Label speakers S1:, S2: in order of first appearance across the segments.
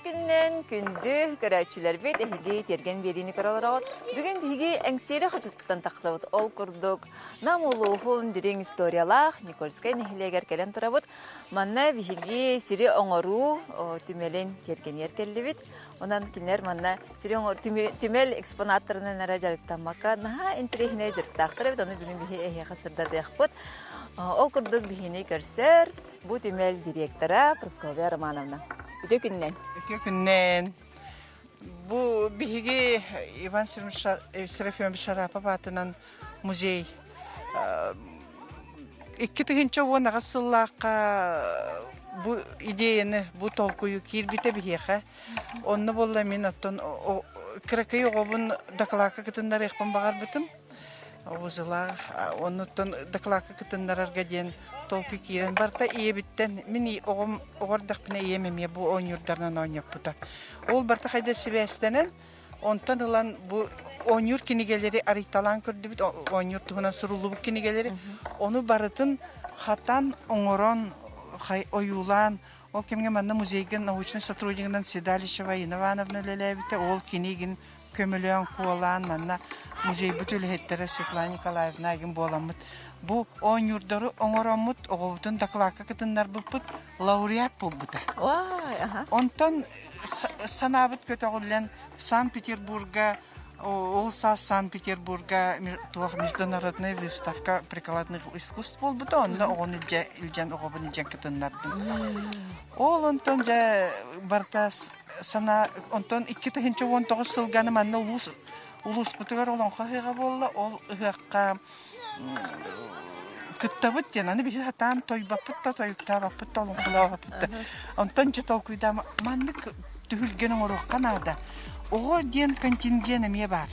S1: günden gündü görəçülər bit ehigi tergen bedini karalarağıt. Bugün bigi əngseri xaçıttan taqsavut ol kurduk. Namuluhun dirin istoriyalar Nikolskay nehileger kelen turabut. Manna bigi siri oңoru tümelin tergen yerkelli bit. Ondan kinler manna siri oңoru tümel eksponatlarına nara jarıktanmaka naha interehine jarıktaqtır bit. Onu bugün bigi ehi xasırda deyakput. Ol kurduk bigini görser. Bu tümel direktora Praskovya Romanovna. İki günden.
S2: Bu bihigi Ivan Serafimович Şarapov atынан muzey. İki tığınca o nağısıllaqqa bu ideyini, bu tolkuyu kirbite bihiqa. Onu bolla min atton krakayı oğubun daklaka kıtınlar ekpan bağar bitim. Oğuzlar, onu daklaka kıtınlar argadyen tolku kiren barta iyi bitten. Min oğurdaq bine yememeye bu on yurtlarından oynayıp buta. Ol barta hayda sivestenen, ondanılan bu on yurt kinigeleri aritalan kürdü bit, on yurt tuğuna surulu bu kinigeleri. Onu barıtın hatan oңорон oyulan, ол кемге манна музейген научный сотрудникынан Седалищева Ивановна Лелевите, ол кинигин көмөлөн куалан манна музей бүтүл хеттере Светлана Николаевна ген боламыт. Bu on yurtları oңоромут, оғобутун докладка кытыннар буппут, лауреат болбута.
S1: Vay, aha.
S2: Онтон санабыт көтөгүлен Санкт-Петербурга, Санкт-Петербурга международная выставка прикладных искусств болбута, онда оғон илжен оғобун илжен кытыннардын. Ол онтон жа барта сана, онтон 2019 сылганы манна улус бутугар олонқа хыга болла, ол ыгакка кыттабыт аны бихи хатам тойбаппыт та тойуктабаппыт та олонқылабаппыт та. Онтон же толкуйда маннык түхүлген оңоруккан ада. Ого ден контингент эме бар.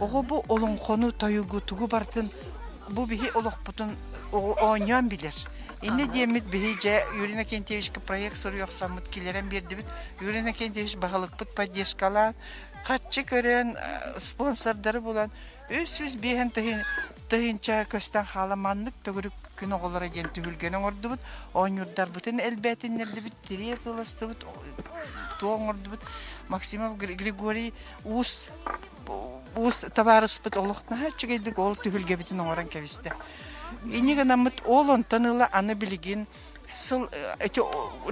S2: Ого бу олонқону тойугу тугу бартын бу бихи олоқпутун оңьон билер. Инне демит бихи же Юрий Кентьевичке проект соруяксамыт килерен бердибит. Юрий Кентьевич багалыкпыт поддержкалан, катчы көрен спонсордары булан. Өз бейін тыйынча көстен халаманлык төгірік күн оғылар еген түгілген оңырды бұд, оң үрдар бұтын әлбәтінлерді бұд, терек ылысты бұд, туң ұрды бұд. Максимов Григорий уыз табарыс бұд олықтына хәтчігейдік ол түгілге бұтын оңыран кәвісті. Инеген амыт ол онтанылы аны білген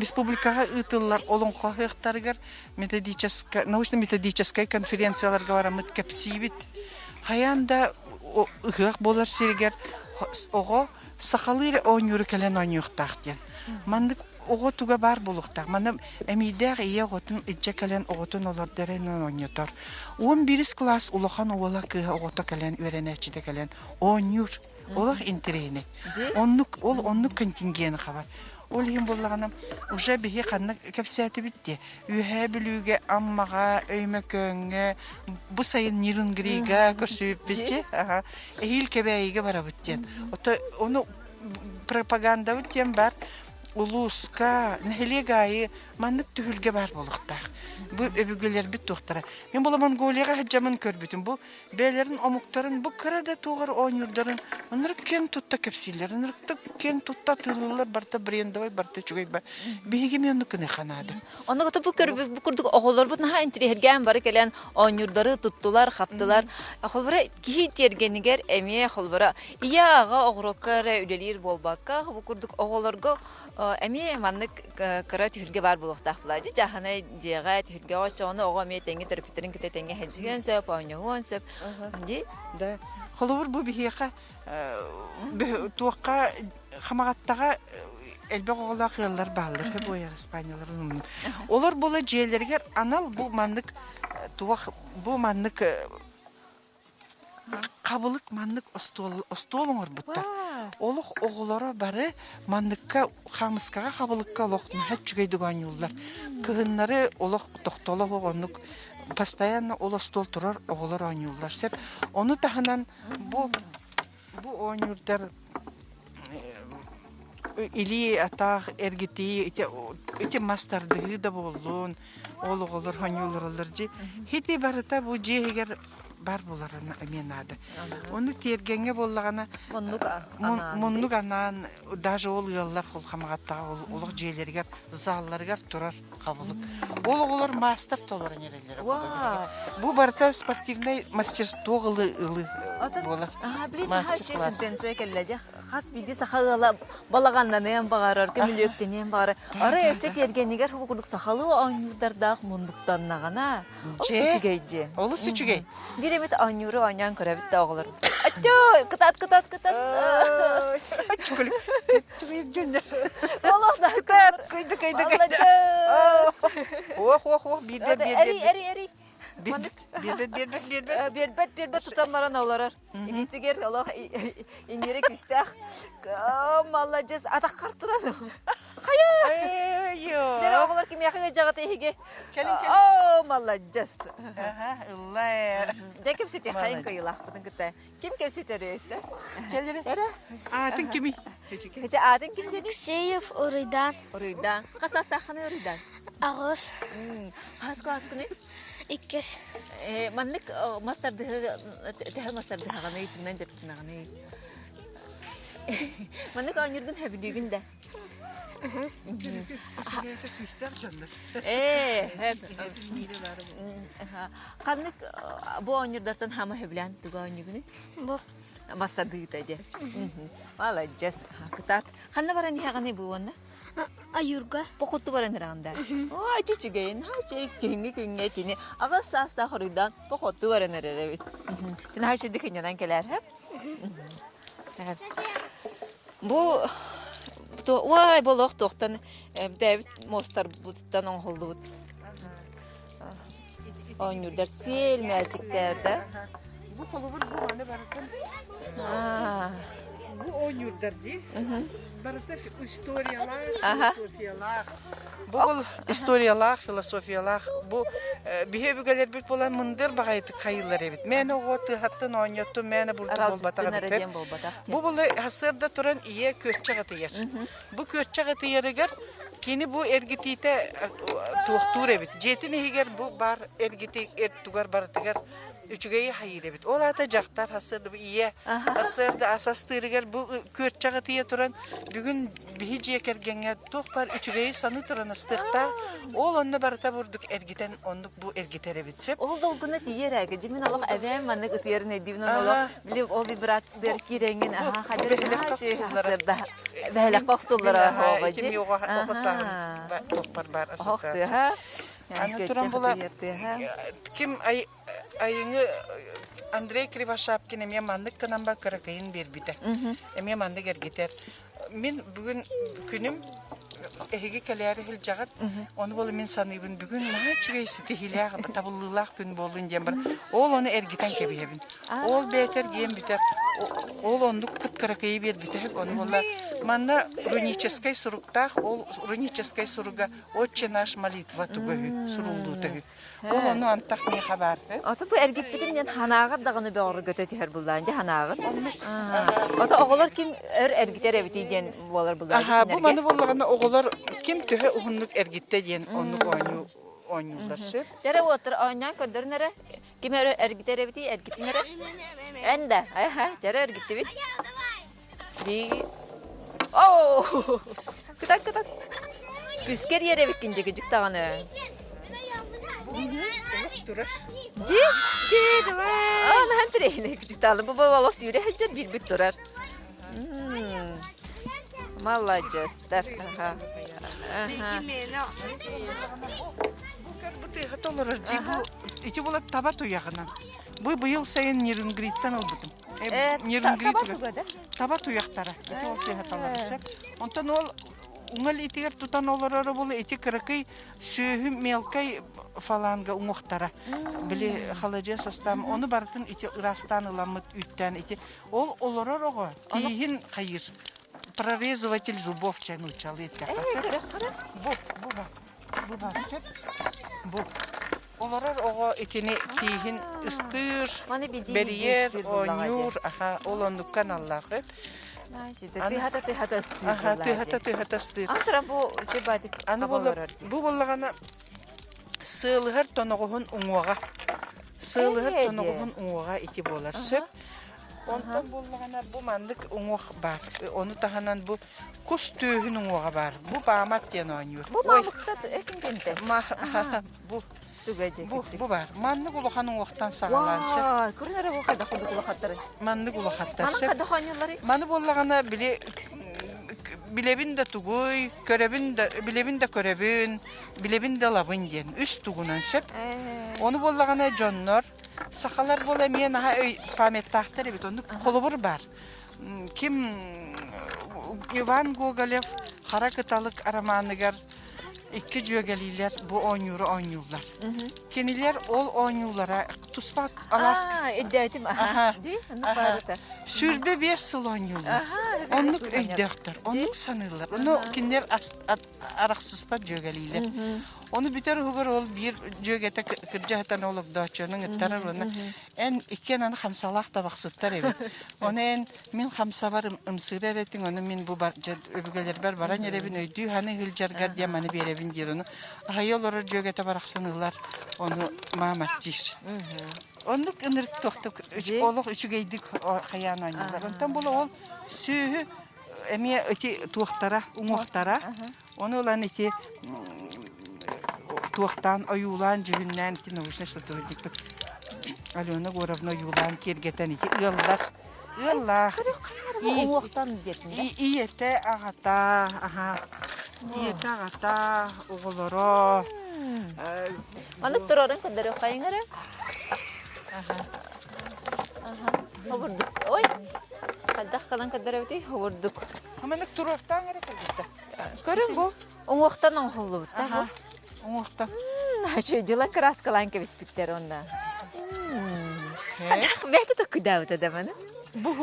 S2: республикаға ытыллар олон қоғықтарығар научно-методическая конференцияларға барамыт кәпсейбіт. Хаянда ыгак болар сиргер ого сахалыра оңюру келен оңюктак. Мандык ого туга бар болуктак. Мана эмидер ие готун итче келен оготун олар дерен оңютор. 11 класс улахан ола кы огото келен үйренечиде келен оңюр. Олар интерене. Оннук контингент хабар. Ол ем боллаганам уже бихи канна кепсәте битте. Үйһә билүгә аммага өймәкөнгә бу сайын Нирунгрига көрсөп битте. Ага. Эһил кебәйгә бара биттен. Оны пропаганда биттен бар. Улуска, нәһилегәй маннык түһүлгә бар булыктак. Бу эбүгеләр бит тохтара. Мен була Монголияга хаҗамын көрбүтүм. Бу бәләрен омуктарын бу кырада тугар оңюрдарын. Оныр кен тутта кепсилер, оныр кен тутта тылылар барта брендовый барта чугай ба. Биге мен кыны ханады.
S1: Онда гыты бу көрбү бу курдук оголор бу наха интерегән бары келен оңюрдары туттулар, хаптылар. Ахылбара ки тергенигер эме ахылбара. Ияга огроккара үлелер болбакка бу курдук оголорго эме маннык кырат хүргө бар булуктак булады. Жахана жега хүргө очону ого ме теңге терпитерин кете теңге хәҗигән сөп, ойнаган сөп. Анди?
S2: Да. Холовыр бу бихиха туакка хамагаттага элбе оголак яллар балдыр. Бу яр испаниялар. Олар була жээлерге анал бу мандык туак бу мандык кабылык мандык остолоңор бутта. Олық оғылары бары мандыққа, қамысқаға қабылыққа олықтың әтчігейдіған юллар. Кығынлары олық тоқтолы оғынлық, постоянно ол стол тұрар оғылар оң юллар. Оны тағынан бұл оң юлдар или атақ әргеті, өте мастардығы да болуын, ол оғылар оң юллар олар же. Хеті барыта бұл же егер бар булар мен ады. Оны тергенге боллагана
S1: Моннук
S2: Муннук анан даже ол яллар холхамагатта олуг жээлергер залларгар турар кабылып. Олар мастер толор нерелер.
S1: Вау.
S2: Бу барта спортивный мастерство ылы болар.
S1: Блин, хачы тенденция келледе. Хас биди сахагала балагандан эм багарар, көмүлөктөн эм багар. Ара эсе тергенигер хукурдук сахалы анюрдардак мундуктан нагана. Сичигейди.
S2: Олу сичигей.
S1: Биремет анюру анян көрөбүт оголор. Ачо, кытат.
S2: Чукулу. Түгүндөр.
S1: Аллахда.
S2: Кыйды. Ох, бир.
S1: Эри.
S2: Бир.
S1: Бербет тутамаран оларар. Инитигер Аллах инерек истах. Молодец. Атак картыран. Хая. Дер оголор ким яхыга жагата эге. О, молодец.
S2: Алла.
S1: Жакем сите хайын кыйлах бутун кыта. Ким кепситер эсе?
S2: Келдире.
S1: Эре.
S2: Атын кими?
S1: Хече атын ким жени?
S3: Сейф Уридан,
S1: Уридан. Касастаханы Уридан.
S3: Агыс,
S1: Кас кыны.
S3: Иккес,
S1: Маннык мастарды хаганы итинен жеттинаганы. Маннык анырдын хәбилигин дә. Каннык бу анырдардан хама хәбилән туганыгыны.
S3: Бу,
S1: Мастарды итәде. Молодец. Кытат. Ханна бара ни хаганы бу ванна?
S3: Аюрга,
S1: Покотту бара неранда. Ой, чичиген, кеңге кини. Ага саста хорыдан покотту бара неребит. Тин хачы дикеннән келәр, һәп? Бу Ой, болох тоқтан Давид Мостар буттан оңғылды бұд. Ойнырдар сел мәлчіктерді.
S2: Бу қолыбыр бу аны баратын. Бу ойнырдар дей. Барата историялар, философиялар. Бұл историялар, философиялар. Бу бихебүгелер бит болан мындыр бағайты қайылар ебит. Мен оғыты хаттын ойнетту, мені бұрды болбатаға бітіп. Бу бұл хасырда тұран ие көтчі ғыты ер. Бу көтчі ғыты ерігер, кені бу әргітейті туқтур ебит. Жетін егер бу бар әргітей әртугар барытыгар үчүгей хайыр ебит. Ол ата жақтар хасырды ие. Хасырды асастырыгер бу көтчі ғыты ер тұран бүгін бихи жекергенге тоқ бар үчүгей саны тұран астықта. Ол онны барыта бұрдық әргітен онны бу әргітер ебитсеп.
S1: Ол долгуна тиер әгі. Демін Аллах әвәм маннык үттерін әдівін Аллах. Біліп ол вибрацидер киренген. Қадыр хасырда. Бәлі қоқсулары оғы.
S2: Кем yoğa oxusan toxpar bar asosiasiya. Ana turan bola kim ayını Andrei Krivashapkin emye mandık kanamba karakayın berbide. Emye mandık ergeter. Min bugün günüm ehigi kalari hil jagat. Onu bolu min sanıybın bugün naha çügeysi tehilya tabullullah gün bolun diyen bar. Ol onu ergiten kebiyebin. Ol beter giyem biter. Ol onduk kıt karakayı berbide. Onu bolla манна рунической суруктах, ол рунической суруга отче наш молитва тугы сурулдутыгы. Ол оны антак не хабар.
S1: Ата бу эргип битим мен ханагыр дагыны бөгөр göтөтер булдан ханагыр. Ата оголор ким эргитер эбитиден болар булдан.
S2: Аха, бу маны боллаганда оголор ким төһө угунлук эргитте ден онлук ойнуулар сөп.
S1: Тере отыр айнан көндөрнәре. Ким эргитер эбити эргитнәре. Энде, тере эргитте бит. Би Oh! Кытак. Күскер ере беккенде гыжык таганы. Давай. Ана хантрейне гыжык таганы. Бу балас юре хәҗәр бир бит турар. Молодец.
S2: Бу тыйгатолор жибу ити булат таба туягынан. Бу быйыл сайын Нирингриттан албытым. Таба туяқтары. Онтан ол уңал итигер тутан оларары болы ити кыракай сөйі мелкай фаланга уңықтара. Біле халаджия састам. Оны бартын ити ырастан ыламыт үттен ити. Ол оларар оғы тиhin қайыр. Прорезыватель зубов чайнучалы етке қасы. Бу бар. Оларар оға итini тиhin ыстыр, бериер, ойнур, ол ондуккан Аллахы. Тыхата ыстыр.
S1: Антара бу жебадик.
S2: Бу боллагана сылыгар тоногун уңуага. Сылыгыр
S1: Эди.
S2: тонугун уңга ити болар сөп. Онтон боллагана бу мандык уңук бар. Оны таханан бу кус түйүн уңга бар. Бу баамат ден ойнур.
S1: Бу мамыкта экинденте.
S2: Бу
S1: Түгәҗе.
S2: бу бар. Мандык улахан уңуктан сагалан сөп.
S1: Вау, күрнәре бу кайда кулды кулахаттыр.
S2: Мандык улахаттар
S1: Аны
S2: сөп.
S1: кайда ханялары?
S2: Маны боллагана билебин да тугуй, көрөбүн да билебин да көрөбүн, билебин да лабын ден. Үс тугунан сөп. Onu bolлагана жоннор, сакалар бола мен памяттактар бит, onu колубур бар. Ким Иван Гоголев Кара кыталык романыгар икки жөгелилер бу ойнурлар. Кенилер ол ойнурлара туспат Аласка.
S1: Эддәтим. Ди, аны барыта.
S2: Сүрбе 5 жыл ойнурлар. Онлук өйдөктөр, онлук саныйлар. Onu киндер араксызпат жөгелилер. Onu biter hugar ol bir jögete kırcahatan olup daçanın ıttarır onu. En ikken anı hamsalak da baksıttar evet. Onu en min hamsa var ımsırar etin onu min bu öbügeler ber baran yerebin öydüğü hani hülcargar diye mani berebin diyor onu. Hayal olur jögete baraksanırlar onu mamatçır. Onluk ınırık tohtuk. Oluk üçügeydik hayan oynuyorlar. Ondan bolu ol sühü emiye öte tuhtara, umuhtara. Onu olan eti туохтан оюлан жүгүннән ити научный сотрудник Алена Горовна оюлан кергетен ити ыллах
S1: Оңуктан дитин.
S2: иете агата оголоро
S1: Аны турарын көндөрө кайыңары. Хобурдук. Ой. Кадах калан көндөрө бити хобурдук.
S2: Аманык туруктан керек келди.
S1: Көрүн бу. Оңуктан оңхулу та бу.
S2: Оңуктан.
S1: Начо дела краскалан ке биспиттер онда. Бәте то кудаута да мана.
S2: Бу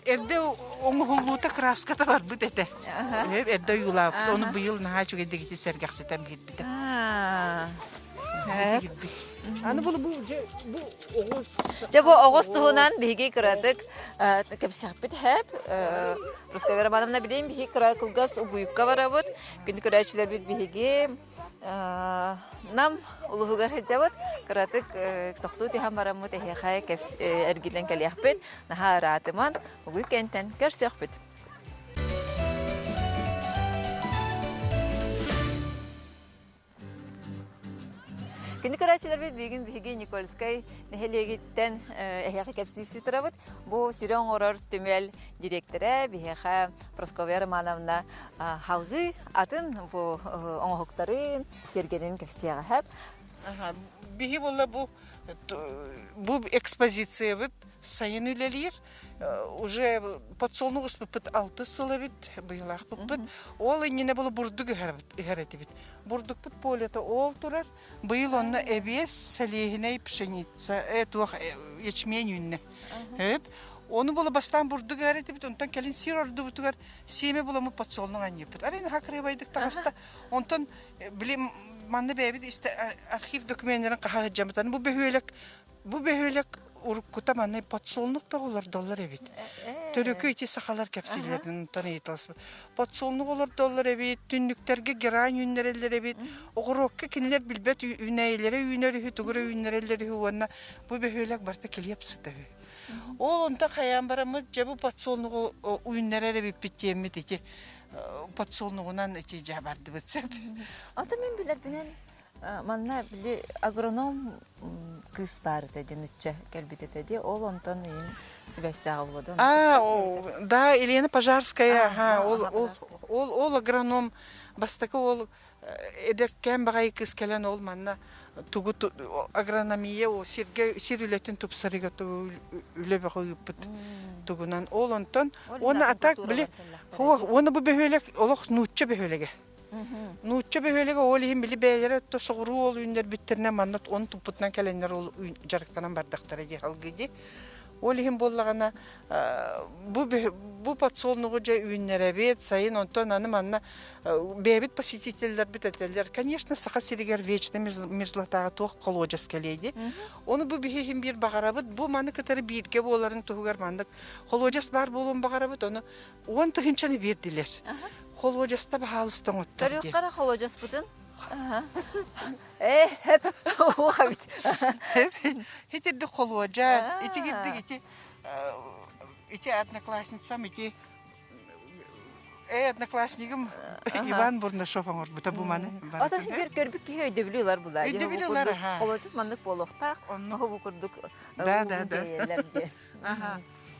S2: эрде оңхулута краската бар бу дете. Эрде юлап, onu bu yıl naha çögedeki sergahsıtan bir bite. Аны бұл оғыз.
S1: Жабо оғыз туһунан биһиги кыратык кепсәппит хэп. Русская романымна билейм биһи кыра кылгас угуйукка барабыт. Күн көрәчләр бит биһиги нам улугар хәҗәбат кыратык тохту тиһам барамыт эхай кепс эргилен калияхпит. Наха ратыман угуйкентен көрсәхпит. Күнді көрәтшілер бет бүйгін бүйгі Никольскай нәхелегеттен әхеқі кәпсіпсі тұрабыд. Бұл Сирен Орор түмел директоры бүйеға Просковия Романовна хауғы атын бұл оңғықтарын кергенін кәпсияға әп.
S2: Бүйі болла бұл экспозиция бит сайын үлелер. Уже подсолнук испыпыт 6 сылы бит, быйлах пыпыт. Ол инне болу бурдук игарети бит. Бурдук пыт полета ол турар. Быйыл онна эбес салихиней пшеница, туах ячмень үнне. Onu болу бастан бурдук игарети бит, онтан келин сир орду бутугар семе боламы подсолнук аньеп бит. Арен хакыры байдык тағаста. Онтан билем манны бәбит исте архив документлерин каха жамытан. Бу бехөлек уруккута манны подсолнук олар доллар эбит. Төрөкө ити сахалар кепсилерин таны еталсы. Подсолнук олар доллар эбит, түннүктерге герань үннерелер эбит. Огорокка кинилер билбет үнәйлери, үнәри тугура үннерелери хуанна. Бу бехөлек барта келепсыты. Ол онта хаян барамы жабы подсолнук үннерер эбит биттемит ити. Подсолнугунан ити жабарды битсеп.
S1: Ата мен билер бинен манна били агроном кыз бар dedi нүтче келбите dedi. Ол онтон ин Себастьян болду.
S2: Да, Елена Пожарская, ол агроном бастакы ол эдеркен багай кыз келен ол манна тугу агрономия о сирүлетин тупсарыга үлебе коюп тугунан ол онтон оны атак били оны бу бехөлек олох нутча бехөлеге. Нутча бехөлеге ол хим били бейлер то согру ол үннер биттерне маннат он тупутнан келеннер ол жарыктанан бардактар эди халгыди. Ол хим боллагана бу подсолнугу же үннере бет сайын онтон аны манна бебит посетительдер битетелер. Конечно, саха сиригер вечный мерзлатага тох колоджас келейди. Оны бу бихим бир багарабыт, бу маны кытары бирге боларын тугар мандык. Колоджас бар болун багарабыт, оны 10 тыгынчаны бердилер. Холоджаста бахалыстан оттар.
S1: Төрөк кара холоджас бутын. Hep o habit.
S2: Хитерді холуажас, ити кирдик, ити одноклассницам, ити одноклассникам Иван Бурнашов аңыр, бұта бұманы.
S1: Ата bir körбүк ки өйдө билүүлөр булар.
S2: Өйдө билүүлөр, аха.
S1: Колочус мандык болохта. Бу курдук.
S2: Да.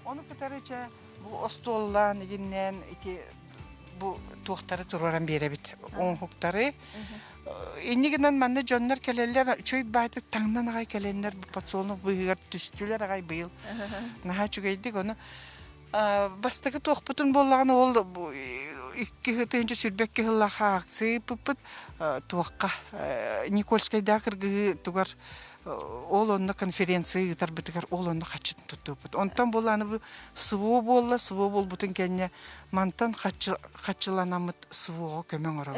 S2: Оны пытарыча бу остоллан игиннен ити бу туохтары тураран беребит. Он хуктары. Иннигинен манны жоннор келелер чөй байды таңнан агай келеннер бу пацолну быгыр түстүлөр агай быйыл. Наха чүгейдик оны бастыгы туохпутун боллаганы ол 2-тынчы сүрбекке хыллаха акции пыппыт туакка Никольскайда кыргы тугар ол онны конференция тарбытыгар ол онны хачын туттупут. Онтан боланы бу сывуу болбутун кенне мантан хачыланамыт сывууга көмөң ороо.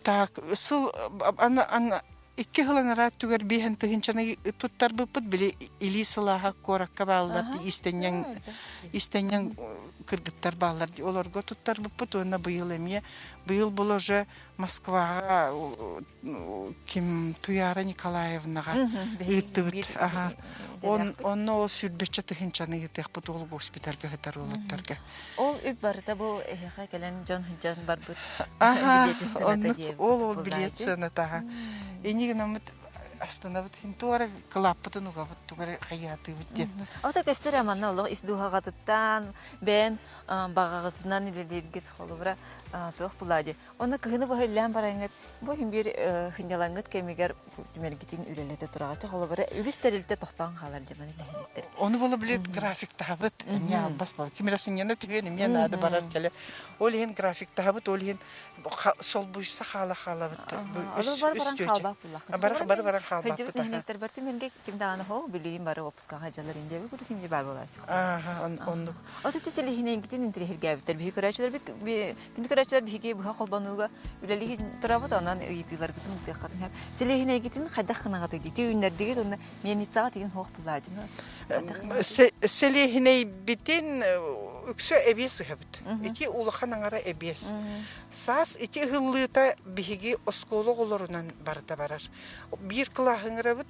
S2: Так, сыл ана 2 хыланара түгер бихен тыгынчаны туттар быппыт биле илисылаха коракка баалдар истенен кыргыттар баалар олорго туттар быппыт онна быйыл эмие быйыл бул уже Москвага ким Туяра Николаевнага ыттыбыт онно ол сүрбече тыгынчаны ытыхпыт ол госпитальга гытарулуттарга
S1: Ол үп барыта бу эхе келен жон барбыт.
S2: Ол билет сынатага Энигнамыт астанабыт хинтуара клаппытын угабыт тугары хаяты бит.
S1: Ата көстөр аманна Аллах издухагатыттан бен багагытынан илелергет холубра тох булади. Оны кыгыны баһыллан бараңыт. Бу хим бир хинялаңыт кемигер тимергитин үлелете турагачы холубра үгүстөрүлтө тохтан халар жаман илеттер.
S2: Оны боло билет график табыт. Эмне бас бар. Кимерасың яна түгөн мен ады барар келе. Ол ен график табыт, ол ен сол буйса хала-хала бит. Бар халба.
S1: Хәҗәбет нәһнектер бәртү менгә кимдә аны хо билим бары опуска хаҗалар инде бу кимдә бар булачак.
S2: Онны.
S1: Аты тәсәлихинә гитин интерхергә битер би көрәчләр бит кинди көрәчләр биге бу халбануга үләли торабыт анан итиләр гитин тәкъатын һәм тәсәлихинә гитин хәдә хынагы дити үннәр диге онны мен итсага тиген хох булады.
S2: Селихинә битин үксө эбес хәбит. Ити улахан аңара эбес. Сас ити хыллыта биһиги осколу голорунан барда барар. Бир кылахыңыра бит,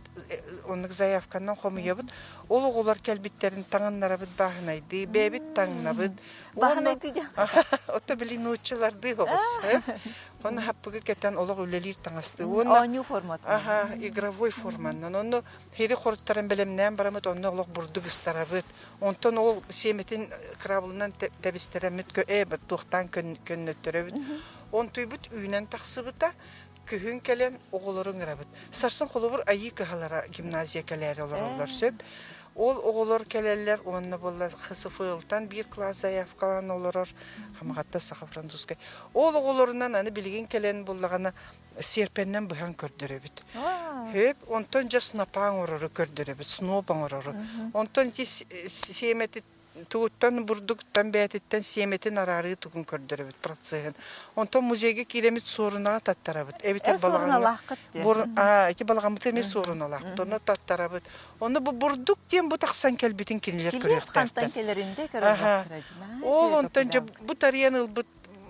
S2: оннык заявканнан хомуябыт. Ол оголар келбиттерин таңаннара бит бахынайды, бебит таңнабыт.
S1: Бахынайды.
S2: Ота билин уччаларды хогус. Оны хаппыгы кетен олог үлелир таңасты.
S1: Оню формат.
S2: Игровой форманнан. Оны хери хорттарын белемнен барамыт, оны олог бурдук истарабыт. Онтон ол семетин крабылынан тебистеремит бит тухтан көннөттөрөбүт. Он туйбут үйнен тақсыбыта күхін келен оғылырың рабыт. Сарсын қолыбыр айы кығалара гимназия келері олар сөп. Ол оғылыр келелер, онны болар қысыфылтан бір класс заявкалан олар хамағатта сақа французскай. Ол оғылырынан аны білген келен болағана серпеннен бұған көрдіребіт. Онтон жа снапаң орары көрдіребіт, снопаң орары. Онтон семеті тууттан бурдуктан бәтиттен семетин арары тугун көрдөрөбүт процесин. Онтон музейге киремит сорунага таттарабыт. Эбите балаган. Эти балаган теме сорунала. Тоно таттарабыт. Оны бу бурдук дем бу таксан келбитин кинилер көрөктөр.
S1: Кантан келеринде көрөктөр.
S2: Ол онтон же бу тарыян ылбыт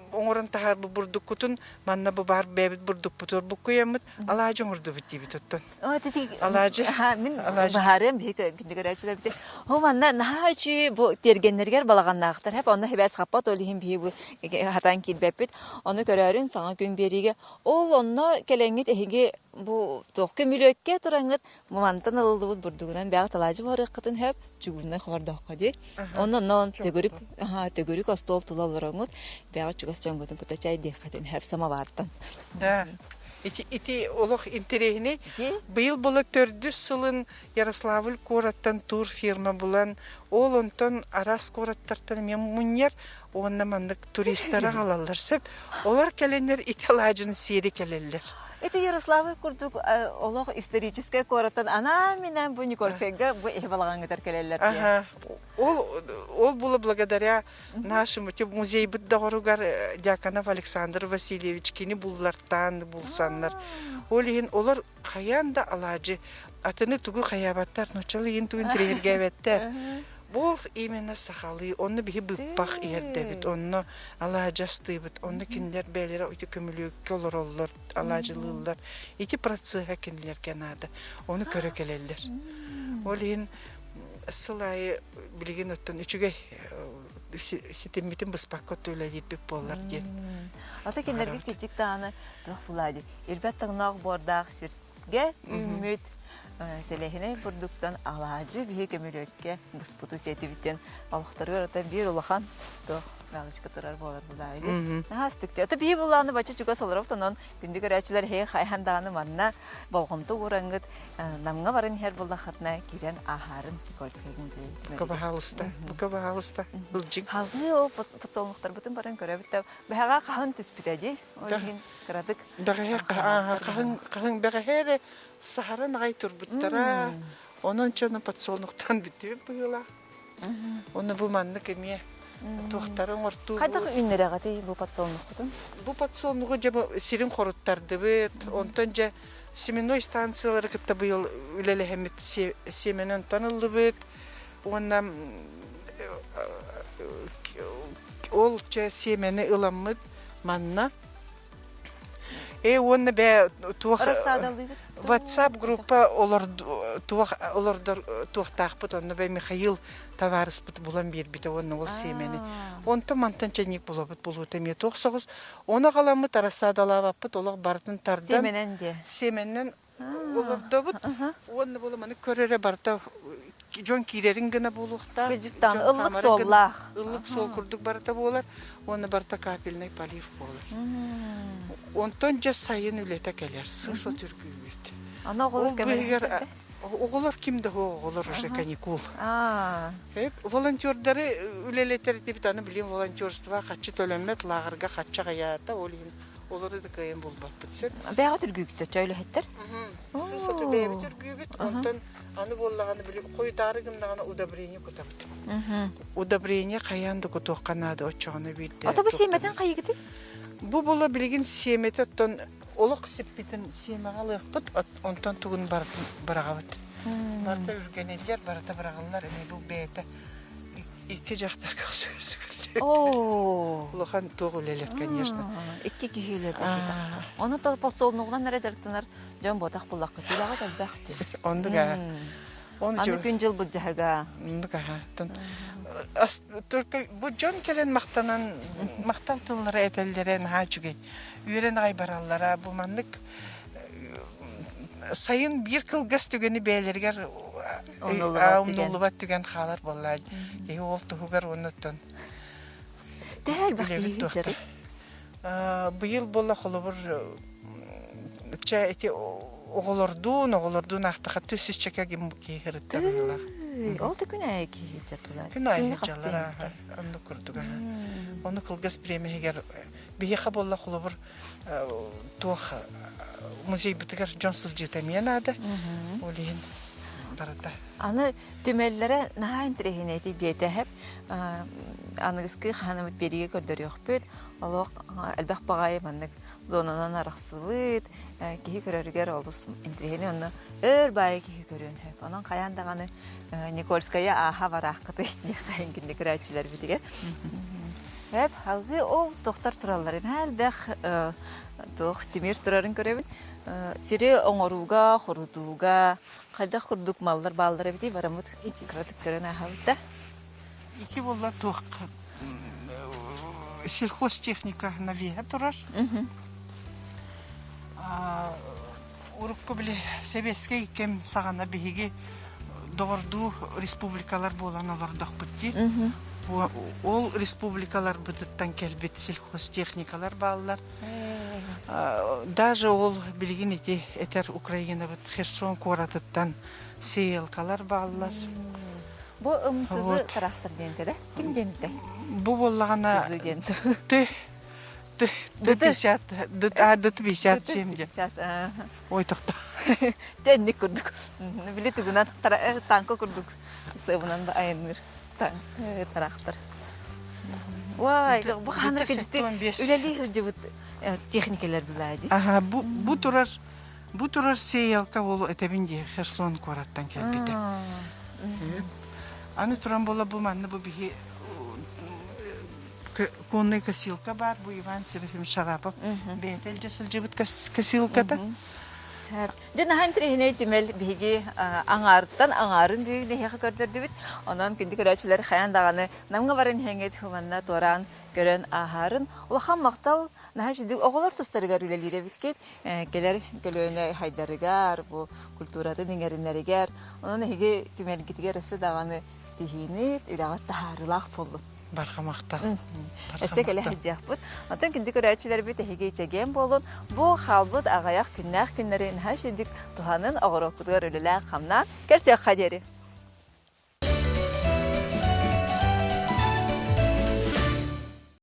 S2: оңоран тахар бу бурдук кутун манна бу бар бебит бурдук бутур бу куямыт алаажы оңорду бит дибит оттон. Алаажы.
S1: Мен баһарым бик киндигерәчләр бит. О манна нахачы бу тергеннәргә балаганнактар. Хәп аны хәбәс хапат олыһым би бу хатан килбәпит. Аны көрәрен саңа күн бериге. Ол онны келеңит эһиге бу токка мүлөккә тураңыт мантан алды бу бурдугунан бәгә талаҗы бар кытын хәп чугунна хвардакка ди. Оннан төгөрик астол тулаларыңыт бәгә чугас чаңгытын кытачай ди кытын хәп самавартан.
S2: Да. Ити олох интерехне быйыл боло 400 сылын Ярославль кораттан тур фирма булан ол онтон арас кораттартан мен муньяр онна мандык туристтара калалар сөп олар келенер италажын сери келелер.
S1: Это Ярославль курдук олох историческая кораттан ана менен бу Никольскайга бу эбалагангытар келелер. Ол было благодаря нашему музей быддагоругар Дьяконов Александр Васильевич кини буллартан булсаннар. Олин олар каянда алажы атыны тугу хаябаттар ночалы ин тугун тренерге беттер.
S2: Бол именно сахалы, онны биһи быппах иердебит, онны алаажастыбыт, онны кинлер бәлері өйті көмілөкке олар, алаажылылар, ити процеха кинлер канада, оны көрі келелер. Ол ең сылайы білген өттін үчіге сетеммитин быспаққа төлі ербек болар ден.
S1: Ата кинлерге кетик тағаны тұқ бұлайды. Ирбәт тағынақ бордақ сірге үміт селехіне бұрдықтан алаажы бейі көмілөкке бұспұты сеті біттен алықтары өрата бір олақан тұқ галочка тұрар болар бұлайды. Астықте. Ата бейі бұланы бачы жүға солыраптанын күнді көрәчілер хей қайхандағаны манна болғымты ораңғыд намға барын хер бұлдақатына керен ахарын көрскегінді.
S2: Бұқа бұлжың.
S1: Халғы ол пұтсолнықтар бұтын барын көрі біттәу. Бәға қағын түспітәді. Олығын қырадық.
S2: Қағын бәғәхәрі сахаран ағай тұр бұттара. Onun çoğunu patsolnuktan bitiyor bu yıla. Onu bu manlı kemiye. Tuğtarın ortu.
S1: Қайдағы үннері ағаты бұл патсолнық бұтын?
S2: Bu patsolnuğu caba sirin koruttardı bit. Ondan ca seminoy станциялары кітті bu yıl ülele hemmet semenin tanıldı bit. Ondan ol ca semeni ılanmıd manna. Onu be WhatsApp группа олардар туақтақпыт, оны бәй Михаил Таварыспыт бұлан бербіті, оны ол семені. Онты мантан чәнек бұлабыт бұлуыты ме тоқсығыз. Оны қаламыт арасадалабапыт, олар бартын тардан.
S1: Семенен де.
S2: Семенен оларда бұт. Оны бұламаны көрері барда жон кирерин гына бұлуқта.
S1: Көжіктан ұллық соллақ.
S2: Ұллық сол күрдік барда болар. Оны барда капельный полив болар. Онтон жа сайын үлеті кәлер. Сысо түркі үйет.
S1: Ана оғылыр көмелі?
S2: Оғылар кімді оғылар уже каникул.
S1: Волонтердары
S2: Үлелетер деп аны білем волонтерства қатшы төлемет, лағырға қатшы ғаята, олары да кайын болбақ бітсен.
S1: Бәға түргүйікті чайлы әттір?
S2: Сысо түргүйі түргүйі онтон аны боллағаны білем, қойдары кімдағаны удобрение көтабыт. Удобрение қаянды көтоққанады отчағына білді.
S1: Ата бұл семетін қайы кеті?
S2: Бұл бола білген семеті оттан олық сеппетін семеға лықпыт, онтан туғын барағабыт. Барта үрген елдер, барта барағалар, әне бұл бәйті екі жақтар қақсығырсығылдер. Олыған тоғы өлелер, конечно.
S1: Екі күйелер кетеді. Оны талпал солнуғынан әрі жарықтанар жан ботақ бұлақ көтеліға дәлбәқті.
S2: Ондыға.
S1: Аны күн жыл бұл жағыға.
S2: Ондыға. Бұл жон келен мақтан тыллары әтелдерен хачуге. Үйрен ағай бараллара, бұл маңдық сайын бір кылгас түгені бәйлергер ұмнулыбат түген қалар болай. Ол тұғығар оныттын.
S1: Дәл бақи жары?
S2: Бұйыл бола қолы бір оғылырдың ақтыға төсіз чәке кем кейхірітті ғылар.
S1: Ол да күн әйі кейхірітті.
S2: Күн әйі жалар, оны күрдіға. Оны кылгас премиягер бейеқа бола қолы бір туақ музей бітігер Джонсыл жетемен ады. Олейін барыда.
S1: Аны түмәлілері наға інтіреген әйті жеті әп. Анығызқы қанымыт береге көрдір еқпөт. Олық әлбәқ бағайы маннық зонынан арақсылыд. Кейі көрергер олыс інтірегені оны өр байы кейі көрген әп. Оның қаяндағаны Никольская аға барақ қыты қайын күнде көрәтшілер бітіге. Әп, халғы ол тоқтар тұраларын әлбәқ тоқ темір тұрарын көребін. Сире оңоруға, хорутуға, қайда құрдық малдар балдар әбіде барамыд қыратып көрін ағабыда.
S2: Iki bolla toq сельхозтехника навега тұрар. Урыққы біле Себеске кем сағана бейге доғырду республикалар болан олардақ бітті. Ол республикалар бұдыттан келбет сельхозтехникалар балылар. Даже ол білген етер Украина бұд Херсон қоратыттан сейелкалар балылар.
S1: Бұл ұмтызы тарақтыр денді, да? Кім денді?
S2: Бұл болағана ды 50 семде. Ой, тоқта.
S1: Денді күрдік. Білі түгінен танқы күрдік. Сыбынан ба айыныр тарақтыр. Ой, бұл қаныр кәжікті үләлі жүрді техникалар біләді. Бұл тұрар сейелка ол әтәбінде Херсон қораттан кәлбеді.
S2: Аны туран бола бу манны бу бихи конный косилка бар, бу Иван Серафимович Шарапов. Бетел жасыл жыбыт косилката.
S1: Дин ахан трихине тимел биги аңарттан аңарын бүйүгне хеха көрдөрдү бит. Онан күндү көрөчүлөр хаян даганы намга барын хеңет хуманна торан көрөн ахарын. Улахан мактал нахашыды оголор тустарыгар үлелире биткет. Келер көлөнө хайдарыгар, бу культураты деңеринеригер. Онан хеге тимел китигер эсе даганы стихини үрагат тахарылах болду.
S2: Бархамақта.
S1: Эссе келе хаджахпут. Антон күндү көрөчүлөр бит хеге чеген болун. Бу халбыт агаяк күннәк күннәрен хашыдык туханын огорокутугар үлелә хамна. Керсе хадери.